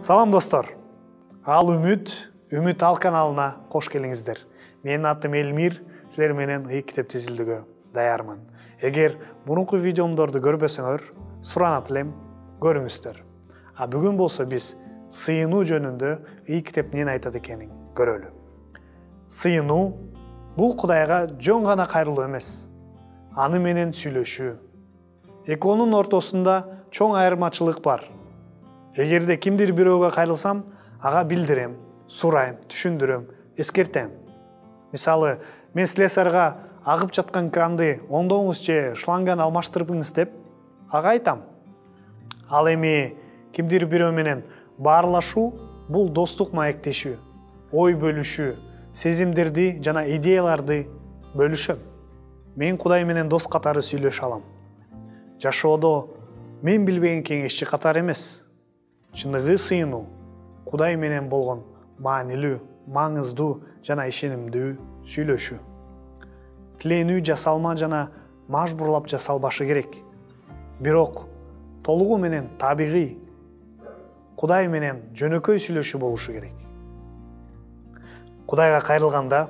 Салам достор. Ал Үмүт ал каналына кош келиңиздер. Менин атым Элмир, силер менен ый китеп тизилдигөө даярмын. Эгер мурунку видеомдорду көрбөсөңөр, суранат элем, көрүңүздөр. А бүгүн болсо биз сыйынуу жөнүндө ый китеп эмне айтат экенин көрөлү. Сыйынуу бул Кудайга жөн гана кайрылуу эмес, аны менен сүйлөшүү. Экөөнүн ортосунда чоң айырмачылык бар. Эгерде кимдир бирөөгө кайрылсам, ага билдирем, сурайм, түшүндүрөм, эскертем. Мисалы, мен слесарга агып жаткан кранды оңдоңуз же шланганы алмаштырыңыз деп, ага айтам. Ал эми кимдир бирөө менен баарлашуу бул достук маектешүү, ой бөлүшүү, сезимдерди жана идеяларды бөлүшөм. Мен Кудай менен дос катары сүйлөшө алам. Жашоодо мен билбеген кеңешчи катары эмес. Чыныгы сыйынуу Кудай менен болгон маанилүү, маңыздуу жана ишенимдүү сүйлөшүү. Тиленүү жасалма жана мажбурлап жасалбашы керек. Бирок толугу менен табигый Кудай менен жөнөкөй сүйлөшүү болушу керек. Кудайга кайрылганда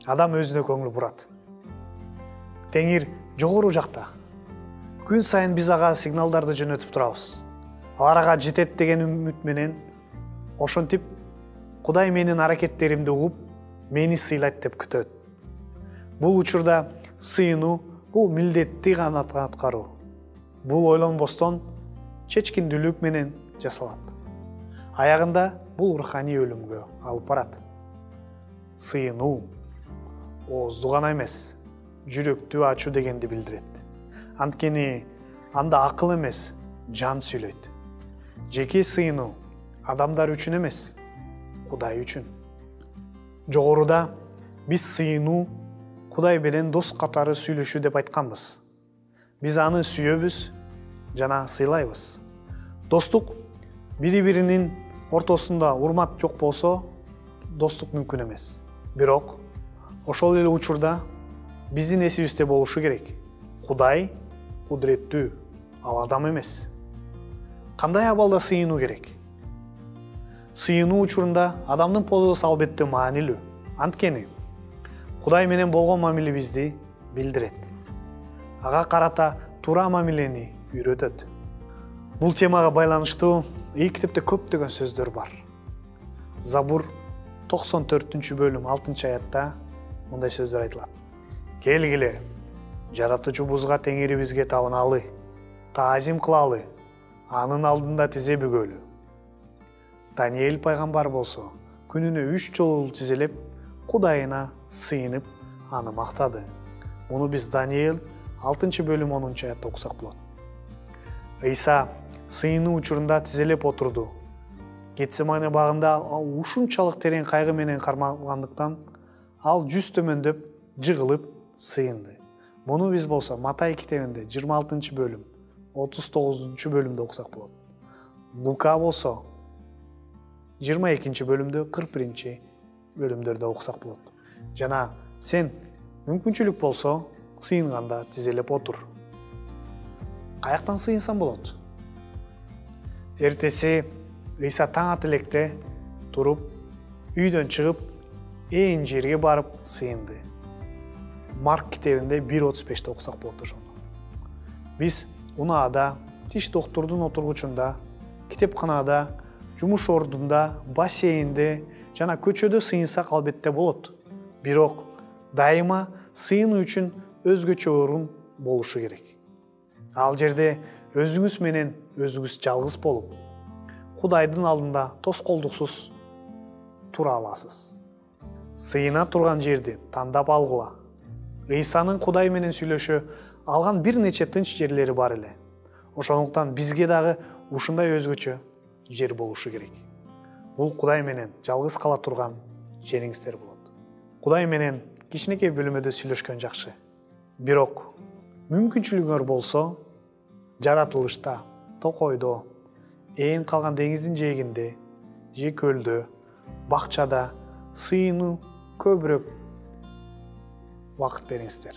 адам өзүнө көңүл бурат. Теңир жогору жакта. Күн сайын биз ага сигналдарды жөнөтүп турабыз. Алар ага жетет деген үмүт менен ошентип Кудай менин аракеттеримди угуп, мени сыйлайт деп күтөт. Бул учурда сыйынуу бул милдетти гана аткаруу. Бул ойлонбостон чечкиндүүлүк менен жасалат. Аягында бул руханий өлүмгө алып барат. Сыйынуу оозду гана эмес, жүрөктү ачуу дегенди билдирет. Анткени анда акыл эмес, жан сүйлөйт. Жеке сыйынуу адамдар үчүн эмес, Кудай үчүн. Жогоруда биз сыйынуу Кудай менен дос катары сүйлөшүү деп айтканбыз. Биз аны сүйөбүз жана сыйлайбыз. Достук бири-биринин ортосунда урмат жок болсо, достук мүмкүн эмес. Бирок ошол эле учурда биздин эсибизде болушу керек. Кудай кудуреттүү, ал адам эмес. Кандай абалда сыйынуу керек? Сыйынуу учурунда адамдын позосу албетте маанилүү. Анткени Кудай менен болгон мамилебизди билдирет. Ага карата туура мамилени үйрөтөт. Бул темага байланыштуу ый китепте көптөгөн сөздөр бар. Забур 94-бөлүм 6-аятта мындай сөздөр айтылат. Келгиле, жаратуучубузга теңирибизге табыналы, таазим кылалы, анын алдында тизе бүгөлү. Даниэль пайгамбар болсо, күнүнө 3 жолу тизелеп, Кудайына сыйынып, аны мактады. Муну биз Даниэль 6-бөлүм 10-аятта окусак болот. Ыйса сыйынуу учурунда тизелеп отурду. Гетсемане багында ал ушунчалык терең кайгы менен кармалгандыктан, ал жүз төмөндөп, жыгылып, сыйынды. Муну биз болсо Матай китебинде 26-бөлүм 39-бөлүмдө окусак болот. Лука болсо 22-бөлүмдө 41-бөлүмдөрдө окусак болот. Жана сен мүмкүнчүлүк болсо сыйынганда тизелеп отур. Каяктан сыйынсам болот? Эртеси Ыйса таң ата электе туруп, үйдөн чыгып, ээн жерге барып сыйынды. Марк китебинде 1:35-те окусак болот ошону. Биз унаада, тиш доктурдун отургучунда, китепканада, жумуш ордунда, бассейнде жана көчөдө сыйынсак албетте болот. Бирок дайыма сыйынуу үчүн өзгөчө орун болушу керек. Ал жерде өзүңүз менен өзүңүз жалгыз болуп, Кудайдын алдында тоскоолдуксуз тура аласыз. Сыйына турган жерди тандап алгыла. Ыйсанын Кудай менен сүйлөшө алган бир нече тынч жерлери бар эле. Ошондуктан бизге дагы ушундай өзгөчө жер болушу керек. Бул Кудай менен жалгыз кала турган жериңиздер болот. Кудай менен кичинекей бөлмөдө сүйлөшкөн жакшы. Бирок мүмкүнчүлүгүңөр болсо, жаратылышта, токойдо, ээн калган деңиздин жээгинде, же көлдө, бакчада сыйынуу көбүрөөк убакыт бериңиздер.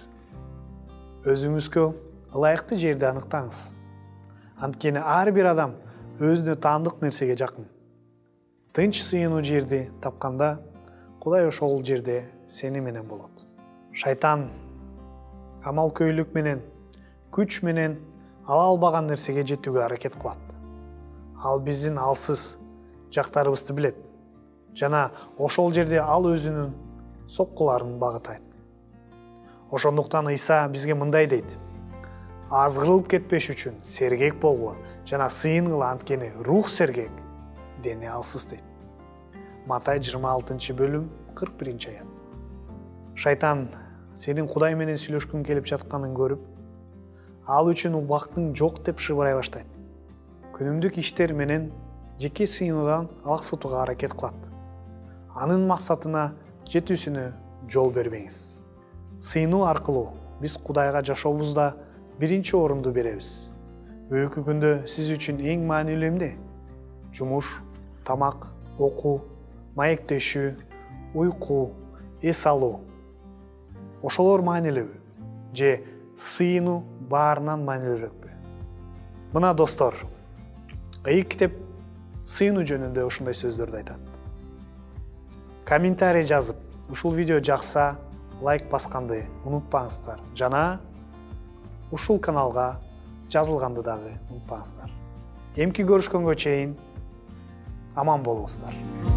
Өзүңүзгө ылайыктуу жерди аныктаңыз. Анткени ар бир адам өзүнө таандык нерсеге жакын. Тынч сыйынуу жерди тапканда Кудай ошол жерде сени менен болот. Шайтан амалкөйлүк менен, күч менен ала албаган нерсеге жетүүгө аракет кылат. Ал биздин алсыз жактарыбызды билет жана ошол жерде ал өзүнүн соккуларын багытайт. Ошондуктан Ыйса бизге мындай дейт: азгырылып кетпеш үчүн сергек болгула жана сыйынгыла, анткени рух сергек, дени алсыз дейт. Матай 26-бөлүм 41-аят. Шайтан сенин Кудай менен сүйлөшкүң келип жатканын көрүп, ал үчүн убактың жок деп шыбырай баштайт. Күнүмдүк иштер менен жеке сыйынуудан алаксытууга аракет кылат. Анын максатына жетүүсүнө жол бербеңиз. Сыйынуу аркылуу биз Кудайга жашообузда биринчи орунду беребиз. Бүгүнкү күндө сиз үчүн эң маанилүү эмне? Жумуш, тамак, окуу, маектешүү, уйку, эс алуу. Ошолор маанилүүбү? Же сыйынуу баарынан маанилүүрөөкпү? Мына достор, Ыйык китеп сыйынуу жөнүндө ушундай сөздөрдү айтат. Комментарий жазып, ушул видео жакса, лайк басканды унутпаңыздар. Жана ушул каналга жазылганды дагы унутпаңыздар. Эмки көрүшкөнгө чейин аман болуңуздар.